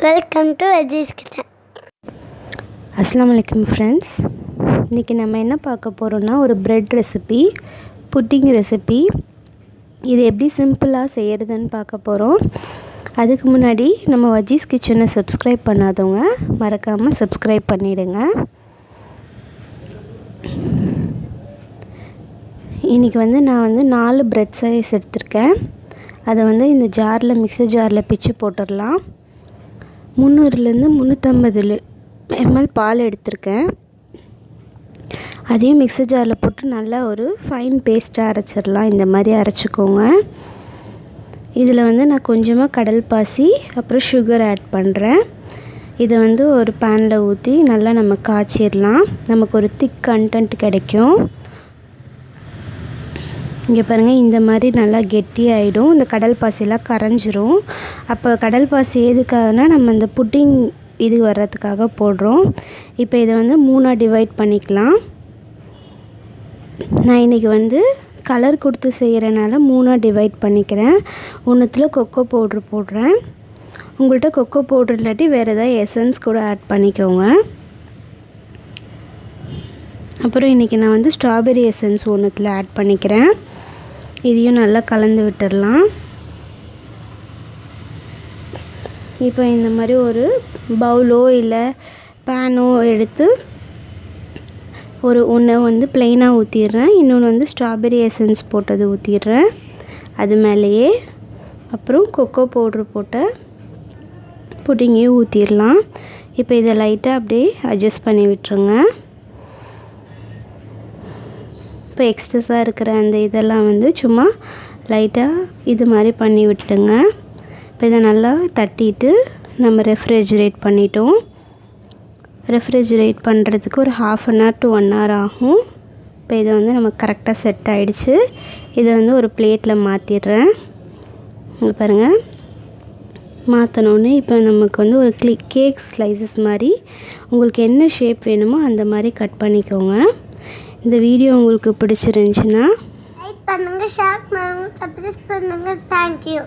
Welcome to Aziz kitchen. அஸ்ஸலாமு அலைக்கும் friends. இன்றைக்கி நம்ம என்ன பார்க்க போகிறோன்னா ஒரு ப்ரெட் ரெசிபி, புட்டிங் ரெசிபி. இது எப்படி சிம்பிளாக செய்கிறதுன்னு பார்க்க போகிறோம். அதுக்கு முன்னாடி நம்ம அஜீஸ் கிச்சனை சப்ஸ்கிரைப் பண்ணாதவங்க மறக்காமல் சப்ஸ்கிரைப் பண்ணிவிடுங்க. இன்றைக்கி நான் 4 ப்ரெட் சைஸ் எடுத்திருக்கேன். அதை இந்த ஜாரில் மிக்சர் ஜாரில் பிச்சு போட்டுடலாம். 300 350 ml பால் எடுத்திருக்கேன். அதையும் மிக்சர் ஜாரில் போட்டு நல்லா ஒரு ஃபைன் பேஸ்ட்டாக அரைச்சிடலாம். இந்த மாதிரி அரைச்சிக்கோங்க. இதில் நான் கொஞ்சமாக கடல் பாசி அப்புறம் சுகர் ஆட் பண்ணுறேன். இதை ஒரு பேனில் ஊற்றி நல்லா நம்ம காய்ச்சிடலாம். நமக்கு ஒரு திக் கண்டென்ட் கிடைக்கும். இங்கே பாருங்கள், இந்த மாதிரி நல்லா கெட்டியாகிடும். இந்த கடல் பாசியெல்லாம் கரைஞ்சிரும். அப்போ கடல் பாசி எதுக்காகனா நம்ம இந்த புட்டிங் இது வர்றதுக்காக போடுறோம். இப்போ இதை 3ஆக டிவைட் பண்ணிக்கலாம். நான் இன்றைக்கி கலர் கொடுத்து செய்கிறனால 3ஆக டிவைட் பண்ணிக்கிறேன். ஒன்றுத்தில் கொக்கோ பவுட்ரு போடுறேன். உங்கள்கிட்ட கொக்கோ பவுட்ரு இல்லாட்டி வேறு ஏதாவது எசன்ஸ் கூட ஆட் பண்ணிக்கோங்க. அப்புறம் இன்றைக்கி நான் ஸ்ட்ராபெரி எசன்ஸ் ஒன்றுத்தில் ஆட் பண்ணிக்கிறேன். இதையும் நல்லா கலந்து விட்டுடலாம். இப்போ இந்த மாதிரி ஒரு பவுலோ இல்லை பேனோ எடுத்து ஒன்று ப்ளெயினாக ஊற்றிடுறேன். இன்னொன்று ஸ்ட்ராபெரி எசன்ஸ் போட்டது ஊற்றிடுறேன். அது மேலேயே அப்புறம் கொக்கோ பவுட்ரு போட்ட புட்டிங்கையும் ஊற்றிடலாம். இப்போ இதை லைட்டாக அப்படியே அட்ஜஸ்ட் பண்ணி விட்டுருங்க. இப்போ எக்ஸ்ட்ரஸாக இருக்கிற அந்த இதெல்லாம் சும்மா லைட்டாக இது மாதிரி பண்ணி விட்டுடுங்க. இப்போ இதை நல்லா தட்டிட்டு நம்ம ரெஃப்ரிஜரேட் பண்ணிட்டோம். ரெஃப்ரிஜரேட் பண்ணுறதுக்கு ஒரு 1/2 hour to 1 hour ஆகும். இப்போ இது நமக்கு கரெக்டாக செட் ஆகிடுச்சு. இதை ஒரு பிளேட்டில் மாற்றிடுறேன். இங்கே பாருங்கள், மாற்றினோன்னே இப்போ நமக்கு ஒரு கேக் ஸ்லைசஸ் மாதிரி உங்களுக்கு என்ன ஷேப் வேணுமோ அந்த மாதிரி கட் பண்ணிக்கோங்க. இந்த வீடியோ உங்களுக்கு பிடிச்சிருந்துச்சுன்னா லைக் பண்ணுங்கள், ஷேர் பண்ணுங்கள், சப்ஸ்கிரைப் பண்ணுங்கள். தேங்க்யூ.